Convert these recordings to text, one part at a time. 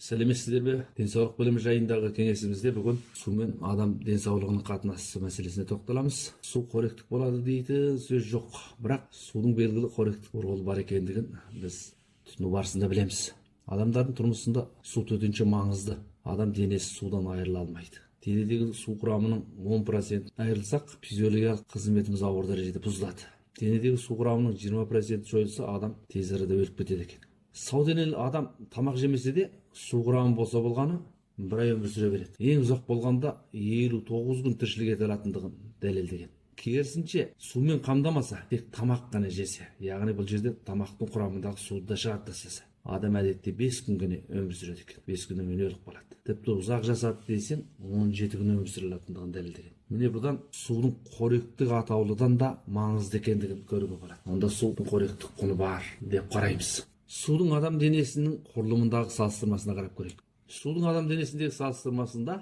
Сәлеметсіздер бе? Денсаулық білімі жайындағы кеңесімізде бүгін су мен адам денсаулығының қатынасы мәселесіне тоқталамыз. Су қоректік болады дейді сөз жоқ, бірақ судың белгілі қоректік ролы бар екендігін біз түсіну барысында білеміз. Адамдардың тұрмысында су төтенше маңызды. Адам денесі судан айырыла алмайды. Денедегі су құрамының 10% айырылсақ, физиологиялық қызметіміз ауыр дәрежеде бұзылады. Денедегі су құрамының 20% жойылса, адам тез арада өліп кетеді екен. Сау денелі адам тамақ жемесе де су құрамы болса болғаны бір ай өмір сүре береді. Ең ұзақ болғанда 59 күн тіршілік ете алатындығын дәлелдеген. Керісінше сумен қамдамаса, тек тамақ қана жесе, яғни бұл жерде тамақтың құрамындағы суды да шығарып тастаса, адам әдетте 5 күн ғана өмір сүреді екен. 5 күннен кейін өліп қалады. Тіпті ұзақ жасады десең, 17 күн өмір сүре алатындығын дәлелдеген. Міне бұдан судың қоректік атаулыдан да маңызды екендігін көруге болады. Онда судың қоректік құны бар деп қараймыз. Судың адам денесінің құрылымындағы салыстырмасына қарап көрейік. Судың адам денесіндегі салыстырмасында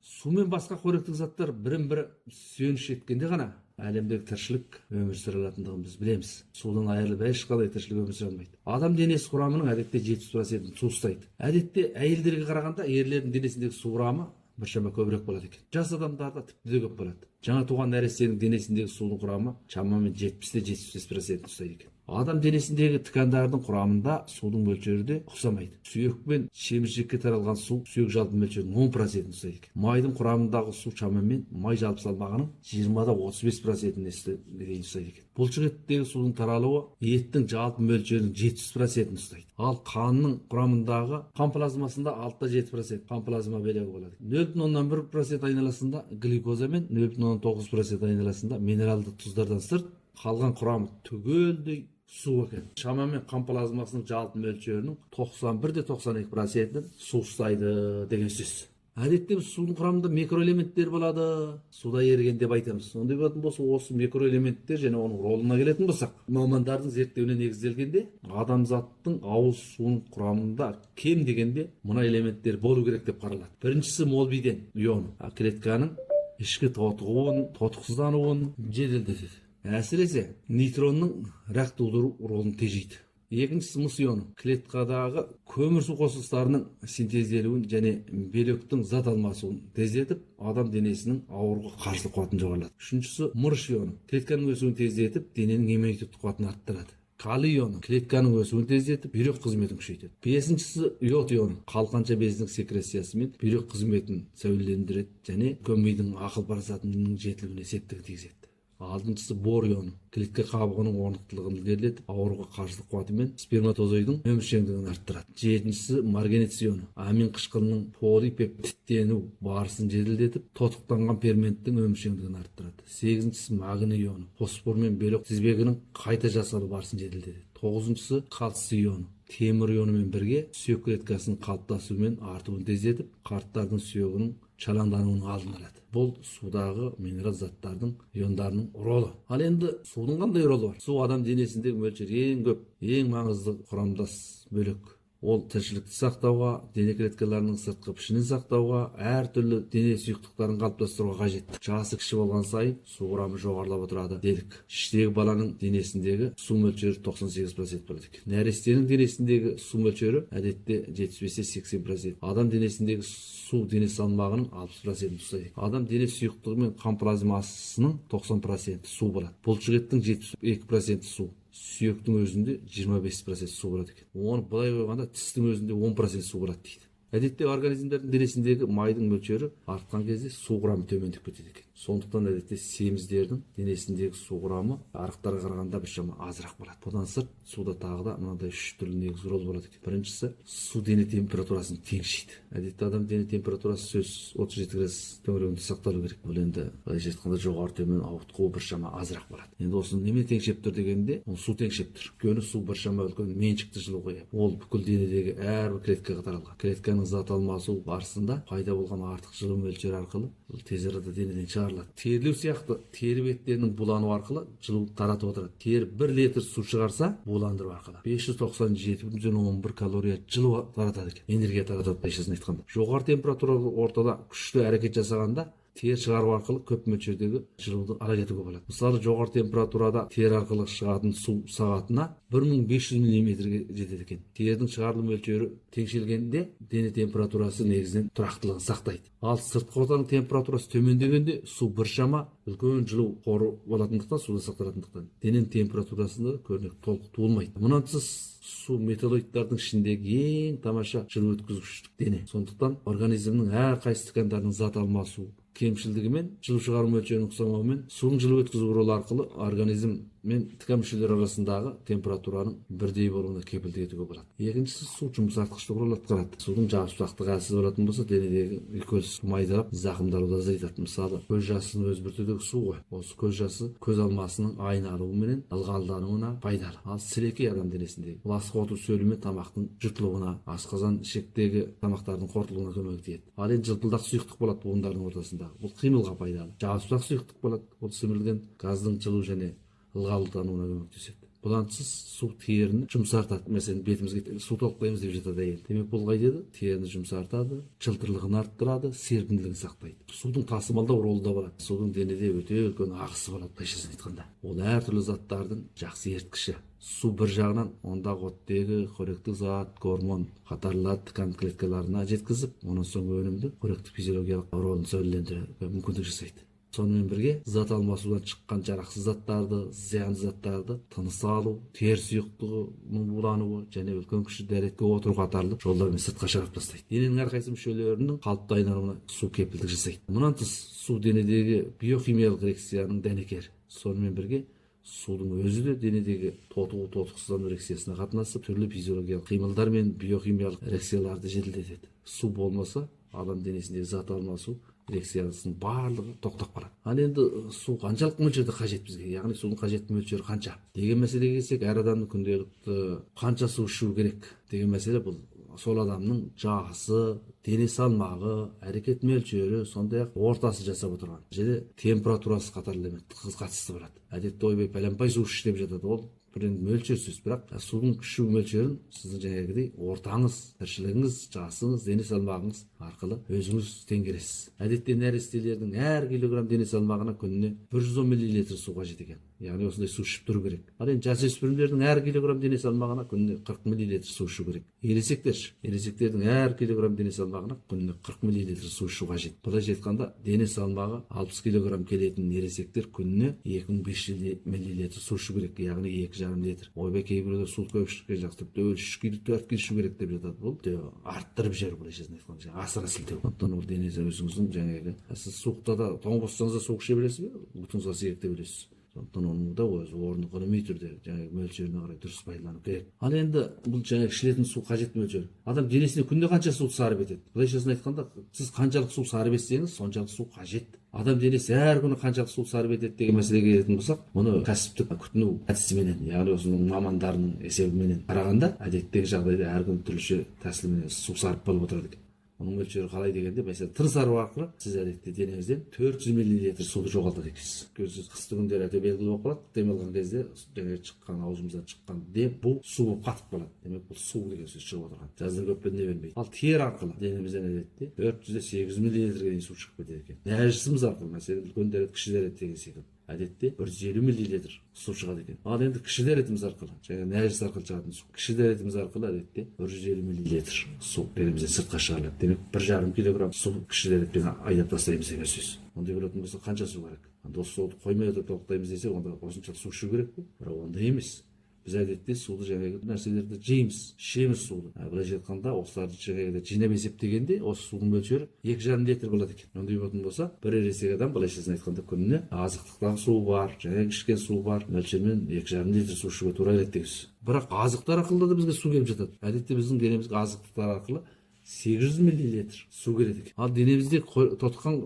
су мен басқа қоректік заттар бірін-бірі сүйеніш еткенде ғана әлемдегі тіршілік өмір сүре алатындығын біз білеміз. Судан айырылып ешқандай тіршілік өмір сүре алмайды. Адам денесі құрамының әдетте 70%-ін су ұстайды. Әдетте әйелдерге қарағанда ерлердің денесіндегі су құрамы біршама көбірек болады екен. Жас адамдарда тіпті де көп болады. Жаңа туған нәрестенің денесіндегі судың құрамы шамамен 70-75%-ін ұстайды екен. Адам денесіндегі ткандардың құрамында судың мөлшері де ұқсамайды. Сүйек пен шеміршекке таралған су сүйек жалпы мөлшерінің 10%-ін ұстайды екен. Майдың құрамындағы су шамамен май жалпы салмағының 20-35%-ін дейін ұстайды екен. Бұлшық еттегі судың таралуы еттің жалпы мөлшерінің 70%-ін ұстайды. Ал қанның құрамындағы қан плазмасында 6-7% қан плазма бөлігі болады. 0,1% айналасында глюкоза мен 0,9% айналасында минералды тұздардан сырт қалған құрамы түгелдей су екен. Шамамен қан плазмасының жалпы мөлшерінің 91-92%-ін су ұстайды деген сөз. Әдетте судың құрамында микроэлементтер болады, суда еріген деп айтамыз. Ондай болатын болса, осы микроэлементтер және оның ролына келетін болсақ, мамандардың зерттеуіне негізделгенде адамзаттың ауыз суының құрамында кем дегенде мына элементтер болу керек деп қаралады. Біріншісі молибден ионы, клетканың ішкі тотықсыздануын жеделдетеді. Әсіресе нейтронның рак тудыру ролын тежейді. Екіншісі мыс ионы, клеткадағы көмірсу қосылыстарының синтезделуін және белектің зат алмасуын тездетіп, адам денесінің ауруға қарсы қуатын жоғарылады. Үшіншісі мырыш ионы, клетканың өсуін тездетіп, дененің иммунитет қуатын арттырады. Калий ионы, клетканың өсуін тездетіп, бүйрек қызметін күшейтеді. Бесіншісі йод ионы, қалқанша безінің секрециясымен бүйрек қызметін сәулелендіреді және көмейдің ақыл парасатының жетілуіне септігін тигізеді. Алтыншысы бор ионы, клетка қабығының орнықтылығын ілгерілетіп, ауруға қарсы қуаты мен сперматозоидың өміршеңдігін арттырады. Жетіншісі марганец ионы, амин қышқылының полипептидтену барысын жеделдетіп, тотықтанған ферменттің өміршеңдігін арттырады. Сегізіншісі магний ионы, фосфор мен белок тізбегінің қайта жасалу барысын жеделдетеді. Тоғызыншысы кальций ионы, темір ионымен бірге сүйек клеткасының қалыптасуы мен артуын тездетіп, қарттардың сүйегінің шалаңдануының алдын алады. Бұл судағы минерал заттардың иондарының ролы. Ал енді судың қандай ролы бар? Су адам денесіндегі мөлшері ең көп, ең маңызды құрамдас бөлік. Ол тіршілікті сақтауға, дене клеткаларының сыртқы пішінін сақтауға, әртүрлі дене сұйықтықтарын қалыптастыруға қажет. Жасы кіші болған сайын су құрамы жоғарылап отырады дедік. Іштегі баланың денесіндегі су мөлшері 98% болады екен. Нәрестенің денесіндегі су мөлшері әдетте 75-80%. Адам денесіндегі су дене салмағының 60%-ін ұстайды. Адам дене сұйықтығы мен қан плазмасының 90% су болады. Бұлшық еттің 72% су. Сүйектің өзінде 25% су болады екен. Оны былай қойғанда тістің өзінде 10% су болады дейді. Әдетте организмдердің денесіндегі майдың мөлшері артқан кезде су құрамы төмендеп кетеді екен. Сондықтан әдетте семіздердің денесіндегі су құрамы арықтарға қарағанда біршама азырақ болады. Бұдан сырт суда тағы да мынандай 3 түрлі негізгі рол болады екен. Біріншісі, су дене температурасын теңшейді. Әдетте адам дене температурасы сөз 37 градус төңірегінде сақталу керек. Бұл енді былайша айтқанда жоғары төмен ауытқуы біршама азырақ болады. Енді осыны неме теңшеп тұр дегенде, ол су теңшеп тұр. Өйткені су біршама үлкен меншікті жылу қояды. Ол бүкіл денедегі әрбір клеткаға таралған. Клетканың зат алмасу барысында пайда болған артық жылу мөлшері арқылы тез арада денеден шығарылады. Терілеу сияқты тері беттерінің булану арқылы жылу таратып отырады. Тері 1 литр су шығарса, буландыру арқылы 597,11 калория жылу таратады екен. Энергия таратады, былайшасын айтқанда. Жоғары температуралы ортада күшті әрекет жасағанда тер шығару арқылы көп мөлшердегі жылуды ала кетуге болады. Мысалы, жоғары температурада тер арқылы шығатын су сағатына 1500 миллиметрге жетеді екен. Тердің шығарылу мөлшері теңшелгенде дене температурасы негізінен тұрақтылығын сақтайды. Ал сыртқы ортаның температурасы төмендегенде су біршама үлкен жылу қоры болатындықтан, суда сақталатындықтан дененің температурасында көрнекті толық туылмайды. Мұнан тыс су металлоидтардың ішіндегі ең тамаша жылу өткізгіштік дене. Сондықтан организмнің әрқайсы ткандарының зат алмасу кемшілдігімен, жылу шығару мөлшерінің ұқсамауымен судың жылу өткізу құралы арқылы организм мен ткан мүшелері арасындағы температураның бірдей болуына кепілдік етуге болады. Екіншісі, су жұмсартқышты құрал атқарады. Судың жабысқақтығы әлсіз болатын болса, денедегі глюкоз майдалап зақымдалуды азайтады. Мысалы, көз жасының өз бір түрдегі су ғой. Осы көз жасы көз алмасының айналуы менен ылғалдануына пайдалы. Ал сілекей адам денесіндегі ласық оту сөлімен тамақтың жұтылуына, асқазан ішектегі тамақтардың қорытылуына көмек тиеді. Ал енді жылпылдақ сұйықтық болады буындардың ортасында. Бұл қимылға пайдалы. Жабысқақ сұйықтық болады. Бұл сіңірілген газдың жылу және ылғалдануына көмектеседі. Бұдан тыс су теріні жұмсартады. Мәселен, бетімізге су толықпаймыз деп жатады әйел. Демек, бұл қайтеді? Теріні жұмсартады, жылтырлығын арттырады, серпімділігін сақтайды. Судың тасымалдау ролы да болады. Судың денеде өте үлкен ағысы болады, былайша айтқанда. Ол әртүрлі заттардың жақсы еріткіші. Су бір жағынан ондағы оттегі, қоректік зат, гормон қатарлы ткан клеткаларына жеткізіп, онан соң өнімді қоректік физиологиялық ролын сәулелендіруге мүмкіндік жасайды. Сонымен бірге зат алмасудан шыққан жарақсыз заттарды, зиянды заттарды тыныс алу, тер сұйықтығының булануы және үлкен кіші дәретке отыру қатарлы жолдармен сыртқа шығарып тастайды. Дененің әрқайсы мүшелерінің қалыпты айналуына су кепілдік жасайды. Мұнан тыс су денедегі биохимиялық реакцияның дәнекері. Сонымен бірге судың өзі де денедегі тотықсыздану реакциясына қатынасып, түрлі физиологиялық қимылдар мен биохимиялық реакцияларды жеделдетеді. Су болмаса, адам денесіндегі зат алмасу реакциясының барлығы тоқтап қалады. Ал енді су қаншалық мөлшерде қажет бізге? Яғни судың қажетті мөлшері қанша? Деген мәселеге келсек, әр адамның күнделікті қанша су ішу керек деген мәселе бұл сол адамның жасы, дене салмағы, әрекет мөлшері, сондай-ақ ортасы жасап отырған және температурасы қатарлы қатысты болады. Әдетте ойбай пәленбай су іш деп жатады. Ол бір мөлшер сөз, бірақ судың ішу мөлшерін сіздің жаңағыдай ортаңыз, тіршілігіңіз, жасыңыз, дене салмағыңыз арқылы өзіңіз теңгересіз. Әдетте нәрестелердің әр килограмм дене салмағына күніне 110 мл су қажет екен. Яғни осындай су ішіп тұру керек. Ал енді жасөспірімдердің әр килограмм дене салмағына күніне 40 мл су ішу керек. Ересектердің әр килограмм дене салмағына күніне 40 мл су ішу қажет. Былайша айтқанда, дене салмағы 60 килограмм келетін ересектер күніне 2500 мл су ішу керек. Яғни 2,5 литр. Ойбай, кейбіреулер су көп ішкен жақсы, тіпті 3 келі, 4 келі ішу керек деп жатады. Бұл арттырып жіберу, былайша айтқанда, асыра сілтеу. Сондықтан ол денеде өзіңіздің жаңағы, сіз суықта да тоң боссаңыз да суық іше бересіз бе? Бұтыңызға сергек білесіз. Сондықтан оның да өз орны ғылыми түрде жаңағы мөлшеріне қарай дұрыс пайдалану керек. Ал енді бұл жаңағы ішілетін су қажетті мөлшер. Адам денесіне күнде қанша су сарып етеді? Былайшасын айтқанда, сіз қаншалық су сарып етсеңіз, соншалық су қажет. Адам денесі әр күні қаншалық су сарып етеді деген мәселеге келетін болсақ, мұны кәсіптік күтіну әдісіменен, яғни осының мамандарының есебіменен қарағанда, әдеттегі жағдайда әр күні түрліше тәсілменен су сарып болып отырады екен. Оның мөлшері қалай дегенде, мәселен, тыныс алу арқылы сіз әдетте денеңізден 400 мл суды жоғалтады екенсіз. Көзсіз қысты күндері өте белгілі болып қалады. Дем алған кезде жаңағы шыққан аузымыздан шыққан дем бұл су болып қатып қалады. Демек, бұл су деген сөз шығып отырған. Жаздың көп бетіне бермейді. Ал тер арқылы денемізден әдетте 400-800 мл-ге дейін су шығып кетеді екен. Нәжісіміз арқылы, мәселен, үлкен дәрет, кіші дәрет деген секілді. Әдетте 150 мл су шығады екен. Ал енді кіші дәретіміз арқылы, жаңағы нәжіс арқылы шығатын су. Кіші дәретіміз арқылы әдетте 150 мл су денемізден сыртқа шығарылады. Демек, 1,5 килограмм су кіші дәретпен айдап тастаймыз деген сөз. Ондай болатын болса, қанша су керек? Осы суды қоймай да толықтаймыз десе, онда осыншалық су ішу керек пе? Бірақ ондай емес. Біз әдетте суды жаңағы нәрселерді жейміз, ішеміз суды. Былайша айтқанда, осыларды жаңағы жинап есептегенде, осы судың мөлшері 2,5 литр болады екен. Ондай болатын болса, бір ересек адам былайшасын айтқанда күніне азықтықтағы су бар, жаңағы ішкен су бар, мөлшермен 2,5 литр су ішуге тура келеді деген сөз. Бірақ азықтар арқылы да бізге су келіп жатады. Әдетте біздің денемізге азықтықтар арқылы 800 мл су келеді екен. Ал денемізде тотыққан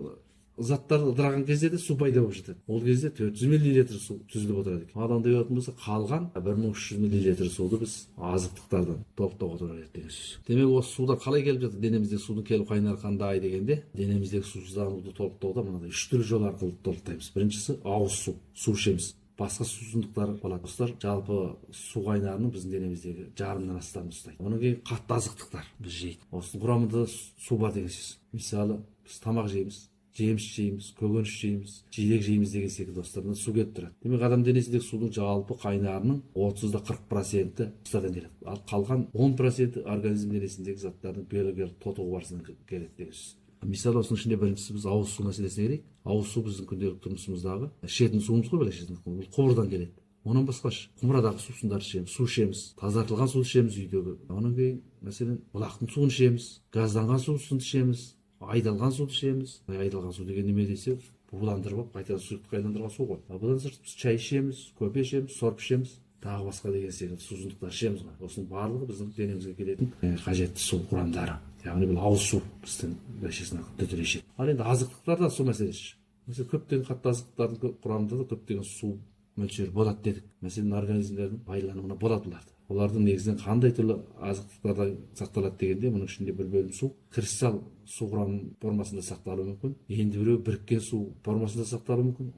заттар ыдыраған кезде де су пайда болып жатады. Ол кезде 400 мл су түзіліп отырады екен. Ал андай болатын болса, қалған 1300 мл суды біз азықтықтардан толықтауға тура келеді деген сөз. Демек, осы суда қалай келіп жатыр? Денеміздегі судың келу қайнары қандай дегенде, денеміздегі сусыздануды толықтауда мынадай 3 түрлі жол арқылы толықтаймыз. Біріншісі ауыз су. Су ішеміз. Басқа сусындықтар болады. Достар, жалпы су қайнарының біздің денеміздегі жарымнан астам ұстайды. Одан кейін қатты азықтықтар біз жейді. Осының құрамында су бар деген сөз. Мысалы, біз тамақ жейміз. жеміс жейміз, көкөніс жейміз, жидек жейміз деген секілді достар су келіп тұрады. Демек адам денесіндегі судың жалпы қайнарының 30-40% құстардан келеді. Ал қалған 10% организм денесіндегі заттардың биологиялық тотығы барысынан келеді деген сөз. Мысалы осының ішінде біріншісі біз ауыз су мәселесіне келейік. Ауыз су біздің күнделікті тұрмысымыздағы ішетін суымыз ғой, былайша айтқанда бұл құбырдан келеді. Онан басқа құмырадағы сусындарды ішеміз, су ішеміз, тазартылған суды ішеміз үйдегі. Онан кейін мәселен бұлақтың суын ішеміз, газданған сусын ішеміз, айдалған суды ішеміз. Айдалған су деген неме десе, буландырып алып қайтадан сұйықтыққа айналдырған су ғой. Бұдан сырт біз шай ішеміз, кофе ішеміз, сорып ішеміз, тағы басқа деген секілді сусындықтар ішеміз ғой. Осының барлығы біздің денемізге келетін қажетті су құрамдары. Яғни бұл ауыз су біздің бәшесін түтілешеді. Ал енді азықтықтар да су мәселесі. Mesela көптеген қатты азықтықтардың құрамында да көптеген су мөлшері болады дедік. Мәселен организмдердің байланымына болады оларды. Олардың негізінен қандай түрлі азықтықтарда сақталады дегенде, мұның ішінде бір бөлім су кристалл су құрамы формасында сақталуы мүмкін. Енді біреу біріккен су формасында сақталуы мүмкін.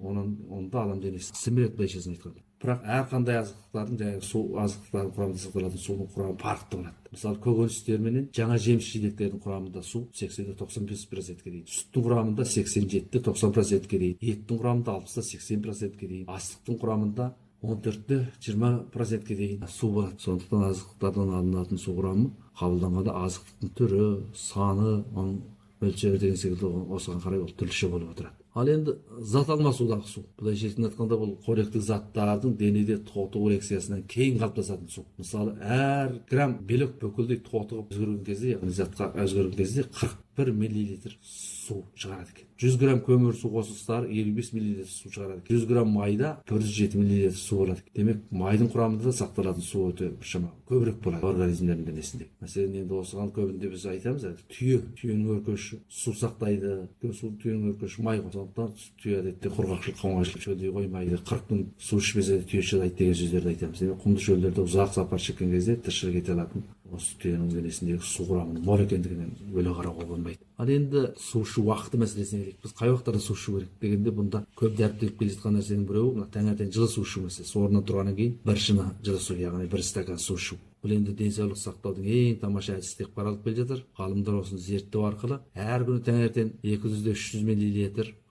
Онда адам денесі сіміреді, былайшасын айтқанда. Бірақ әрқандай азықтықтардың жаңағы су азықтықтардың құрамында сақталатын судың құрамы farklı болады. Мысалы көкөністер менен жаңа жеміс жидектердің құрамында су 80-95%-ге дейін, сүттің құрамында 87-90%-ге дейін, еттің құрамында 60-80%-ге дейін, астықтың құрамында 14-20%-ге дейін су болады. Сондықтан азықтықтардан алынатын су құрамы қабылданғанда азықтықтың түрі, саны, мөлшері деген секілді осыған қарай ол түрліше болып отырады. Ал енді зат алмасудағы су. Былайша айтқанда бұл қоректік заттардың денеде тотығу реакциясынан кейін қалыптасатын су. Мысалы, әр грамм белок бүкілдей тотығып өзгерген кезде, яғни затқа өзгерген кезде 41 мл су шығарады екен. 100 грамм көмір су қосылыстары 55 мл су шығарады екен. 100 грамм майда 107 мл су болады екен. Демек, майдың құрамында да сақталатын су өте біршама көбірек болады организмдердің денесінде. Мәселен, енді осыған көбінде біз айтамыз, түйенің өркеші су сақтайды, түйенің өркеші май қосады. Сондықтан түйе әдетте құрғақшылық, қоңайшылық шөлдей қоймайды. 40 күн су ішпесе де түйе шыдайды деген сөздерді айтамыз. Демек, құмды шөлдерде ұзақ сапар шеккен кезде тіршілік ете алатын осы түйенің денесіндегі су құрамының мол екендігінен бөле қарауға болмайды. Ал енді су ішу уақыты мәселесіне келейік. Біз қай уақыттарда су ішу керек дегенде, бұнда көп дәріптеліп келе жатқан нәрсенің біреуі мына таңертең жылы су ішу мәселесі. Орнынан тұрғаннан кейін бір шыны жылы су, яғни бір стакан су ішу. Бұл енді денсаулық сақтаудың ең тамаша әдісі деп қаралып келе жатыр. Ғалымдар осыны зерттеу арқылы әр күні таңертең 200-300 мл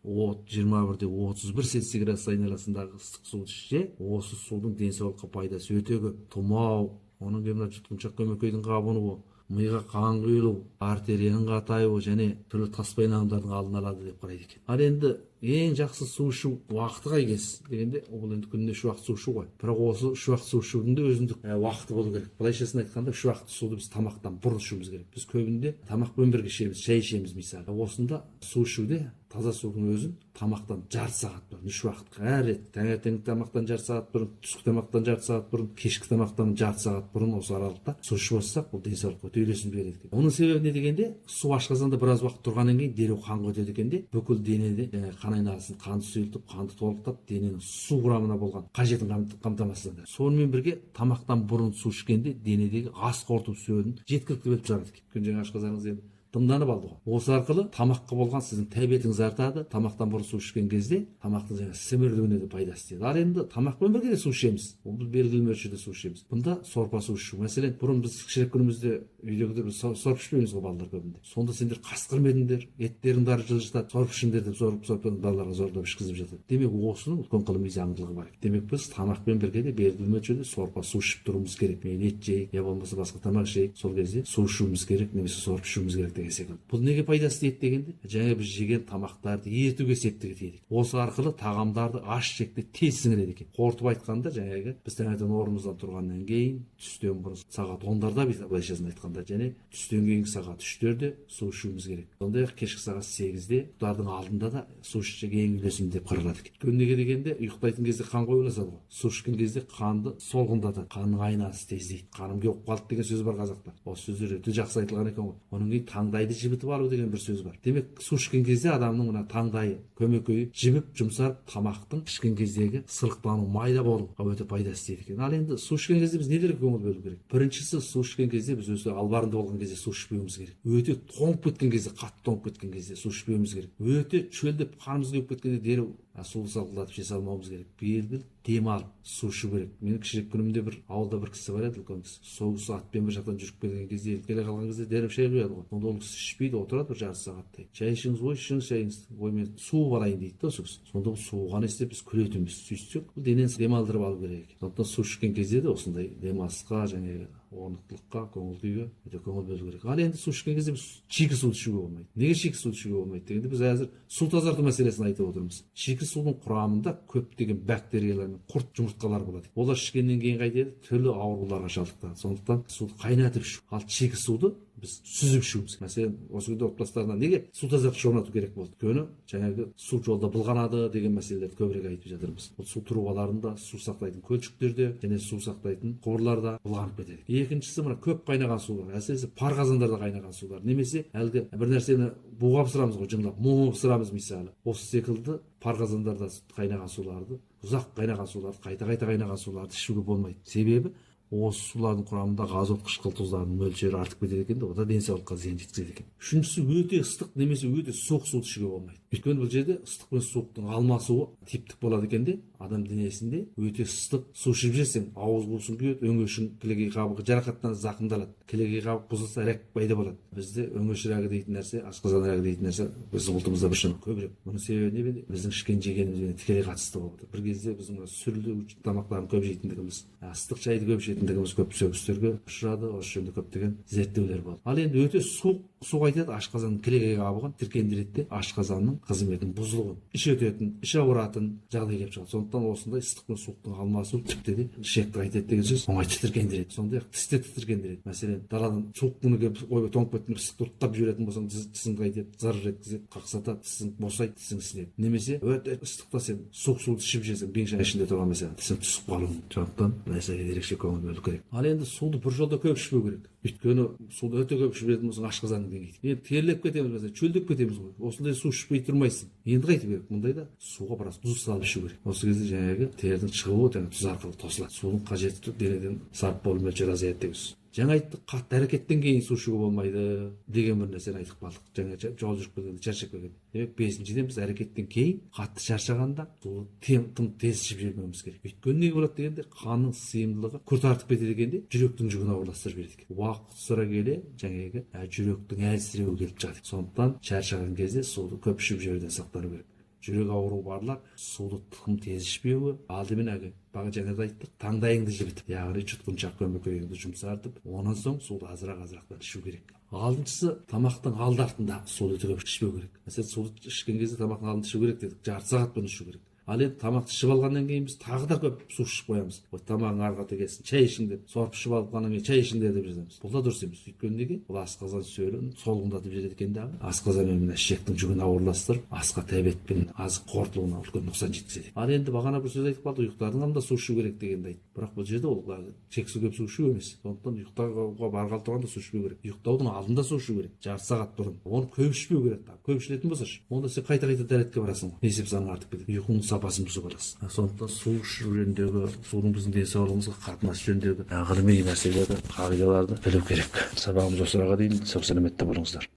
21-31 Цельсий градус айналасындағы ыстық суды ішсе, осы судың денсаулыққа пайдасы өте көп. Тұмау, оның кейін жұтқыншақ көмекейдің қабынуы, миға қан құйылу, артерияның қатаюы және түрлі таспайын ағымдардың алдын алады деп қарайды екен. Ал енді ең жақсы су ішу уақыты қай кез дегенде, ол енді күніне 3 уақыт су ішу ғой. Бірақ осы 3 уақыт су ішудің де өзіндік уақыты болу керек. Былайшасын айтқанда 3 уақыт суды біз тамақтан бұрын ішуіміз керек. Біз көбінде тамақпен бірге ішеміз, шай ішеміз мысалы. Осында су ішуде таза судың өзін тамақтан жарты сағат бұрын, 3 уақытқа әр рет таңертеңгі тамақтан жарты сағат бұрын, түскі тамақтан жарты сағат бұрын, кешкі тамақтан жарты сағат бұрын осы аралықта су ішіп отырсақ, бұл денсаулыққа өте үйлесім береді екен. Оның себебі не дегенде, су ашқазанда біраз уақыт тұрғаннан кейін дереу қанға өтеді екен де, бүкіл денеде қан айналысын қанды сұйылтып, қанды толықтап, дененің су құрамына болған қажетін қамтамасыз етеді. Сонымен бірге тамақтан бұрын су ішкенде денедегі ас қорыту сөзін жеткілікті бөліп шығарады екен. Өйткені жаңа ашқазаныңыз енді дымданып алды ғой. Осы арқылы тамаққа болған сіздің тәбетіңіз артады. Тамақтан бұрын су ішкен кезде тамақтың жаңа сімірілуіне де пайдасы тиеді. Ал енді тамақпен бірге де су ішеміз. Бұл белгілі мөлшерде су ішеміз. Бұнда сорпа су ішу. Мәселен, бұрын біз кішірек күнімізде үйдегілер біз сорып ішпейміз ғой балалар көбінде. Сонда сендер қасқыр медіңдер, еттерің бәрі жылы жатады, сорып ішіңдер деп сорып балаларға зорлап ішкізіп жатады. Демек, осының үлкен ғылыми заңдылығы бар. Демек, біз тамақпен бірге де белгілі мөлшерде сорпа су ішіп тұруымыз керек. Мейлі ет жейік, я болмаса басқа тамақ жейік, сол кезде су ішуіміз керек, немесе сорып ішуіміз керек деген секілді. Бұл неге пайдасы тиеді дегенде, жаңа біз жеген тамақтарды ерітуге септігі тиеді. Осы арқылы тағамдарды аш ішекте тез сіңіреді екен. Қорытып айтқанда, жаңағы біз таңертең орнымыздан тұрғаннан кейін, түстен бұрын сағат 10-дарда былайшасын айтқанда, және түстен кейінгі сағат 3-терде су ішуіміз керек. Сондай-ақ кешкі сағат 8-де ұйықтардың алдында да су ішсек ең үйлесімді деп қаралады екен. Өйткені неге дегенде, ұйықтайтын кезде қан қойыласады ғой. Су ішкен кезде қанды солғындатады, қанның айнасы тездейді. Қаным кеуіп қалды деген сөз бар қазақта. Осы сөздер өте жақсы айтылған екен ғой. Оның кейін таңдайды жібітіп алу деген бір сөз бар. Демек, су ішкен кезде адамның мына таңдайы, көмекейі жібіп, жұмсарып, тамақтың ішкен кездегі сырықтану, майда болуға өте пайдасы тиеді екен. Ал енді су ішкен кезде біз нелерге көңіл бөлу керек? Біріншісі, су ішкен кезде біз өте албарында болған кезде су ішпеуіміз керек. Өте тоңып кеткен кезде, қатты тоңып кеткен кезде су ішпеуіміз керек. Өте шөлдеп, қанымыз кеуіп кеткенде дереу суды салқылдатып іше салмауымыз керек. Белгілі демалып су ішу керек. Мен кішірек күнімде бір ауылда бір кісі бар еді, үлкен кісі. Сол кісі атпен бір жақтан жүріп келген кезде, келе қалған кезде дәріп шай құяды ғой. Сонда ол кісі ішпейді, отырады бір жарты сағаттай. Шай ішіңіз, ой ішіңіз шайыңызды, ой мен су алайын дейді да осы кісі. Сонда бұл суға не істеп біз күретінбіз. Сөйтсек бұл денені демалдырып алу керек. Сондықтан су ішкен кезде де осындай демалысқа және орнықтылыққа, көңіл күйге өте көңіл бөлу керек. Ал енді су ішкен кезде біз шикі суды ішуге болмайды. Неге шикі суды ішуге болмайды дегенде біз әзір су тазарту мәселесін айтып отырмыз. Шикі судың құрамында көптеген бактериялар мен құрт жұмыртқалар болады. Олар ішкеннен кейін қайтеді, түрлі ауруларға шалдықтырады. Сондықтан суды қайнатып ішу. Ал шикі суды біз сүзіп ішуіміз. Мәселен, осы күнде отбасыларына неге су тазартқыш орнату керек болды? Өйткені жаңағы су жолда былғанады деген мәселелерді көбірек айтып жатырмыз. Бұл су трубаларында, су сақтайтын көлшіктерде және су сақтайтын құбырларда былғанып кетеді. Екіншісі мына көп қайнаған сулар, әсіресе пар қазандарда қайнаған сулар. Немесе әлгі бір нәрсені буға пысырамыз ғой, жыңлап, момо пысырамыз мысалы. Осы секілді пар қазандарда қайнаған суларды, ұзақ қайнаған суларды, қайта қайнаған суларды ішуге болмайды. Себебі осы сулардың құрамындағы азот қышқыл тұздардың мөлшері артып кетеді екен, ода денсаулыққа зиян жеткізеді екен. Үшіншісі, өте ыстық немесе өте суық суды ішуге болмайды. Өйткені бұл жерде ыстық пен суықтың алмасуы типтік болады екен де, адам денесінде өте ыстық су ішіп жесең, ауыз қуысың күйеді, өңешің кілегей қабығы жарақаттан зақымдалады. Кілегей қабық бұзылса рак пайда болады. Бізде өңеш рагы дейтін нәрсе, асқазан рагы дейтін нәрсе біздің ұлтымызда біршама көбірек. Бұның себебі не? Біздің ішкен жегенімізбен тікелей қатысты болды. Бір кезде біздің сүрлі тамақтарын көп жейтіндігіміз, ыстық шайды көп ішетіндігіміз көп сөгістерге ұшырады. Осы жөнінде көптеген зерттеулер болды. Ал енді өте суық су қайтеді, ашқазанның кілегей қабығын тіркендіреді де ашқазанның қызметін бұзылуын, іш өтетін, іш ауыратын жағдай келіп шығады. Сондықтан осындай ыстық пен суықтың алмасуы тіпті де ішекті қайтеді деген сөз, оңай тітіркендіреді. Сондай-ақ тісті тітіркендіреді. Мәселен, даладан суық күні келіп ойбай тоңып кеткен ыстықты ұрттап жіберетін болсаң, тісің қайтеді, зарар еткізеді, қақсатады, тісің босайды, тісің ісінеді. Немесе өте ыстықта сен суық суды ішіп жесең, бен шай ішінде тұрған мәселен тісің түсіп қалуы мүмкін. Сондықтан мәселеге ерекше көңіл бөлу керек. Ал енді суды бір жолда көп ішпеу керек. Өйткені суды өте көп ішіп жүретін болсаң ашқазанның деңгейі. Енді терлеп кетеміз, мәселен, чөлдеп кетеміз ғой. Осындай су ішпей тұрмайсың. Енді қайтып керек? Мұндайда суға біраз тұз салып ішу керек. Осы кезде жаңағы тердің шығуы жаңағы тұз арқылы тосылады. Судың қажетті денеден сарып болу мөлшері азаяды деген сөз. Жаңа айттық, қатты әрекеттен кейін су ішуге болмайды деген бір нәрсені айтып қалдық. Жаңа жол жүріп келгенде шаршап келгенде. Демек, бесіншіден біз әрекеттен кейін қатты шаршағанда суды тым тез ішіп жібермеуіміз керек. Өйткені не болады дегенде, қанның сыйымдылығы күрт артып кетеді екенде, жүректің жүгін ауырластырып береді екен. Уақыт сұра келе жаңағы жүректің әлсіреуі келіп жатыр. Сондықтан шаршаған кезде суды көп ішіп жіберуден сақтану керек. Жүрек ауруы барлар суды тым тез ішпеуі, алдымен баға жаңада айттық, таңдайыңды жібітіп, яғни жұтқыншақ көмекейіңді жұмсартып, онан соң суды азырақ-азырақтан ішу керек. Алдыншысы, тамақтың алды артында суды өте көп ішпеу керек. Мәселен, суды ішкен кезде тамақтың алдында ішу керек дедік, жарты сағат бұрын ішу керек. Ал енді тамақты ішіп алғаннан кейін біз тағы да көп су ішіп қоямыз. Тамағың арқата келсін, шай ішің деп, сорып ішіп алғаннан кейін шай ішің деп жазамыз. Бұл да дұрыс емес. Өйткені неге? Бұл асқазан сөлін солғындатып жібереді екен дағы. Асқазан мен ішектің жүгін ауырластырып, асқа тәбет пен азық қорытылуына үлкен нұқсан жеткізеді. Ал енді бағана бір сөз айтып қалды, ұйықтардың алдында су ішу керек дегенді айтты. Бірақ бұл жерде ол шексіз көп су ішу емес. Сондықтан ұйықтауға барғалы тұрғанда су ішпеу керек. Ұйықтаудың алдында су ішу керек, жарты сағат бұрын. Оны көп ішпеу керек. Көп ішілетін болса, онда сен қайта дәретке барасың ғой. Есеп саның артып кетеді. Ұйқыңның сапасын бұзып аласың. Сондықтан су ішу жөніндегі, судың біздің денсаулығымызға қатынасы жөніндегі ғылыми мәселелерді, қағидаларды білу керек. Сабағымыз осыраға дейін. Сау саламатта болыңыздар.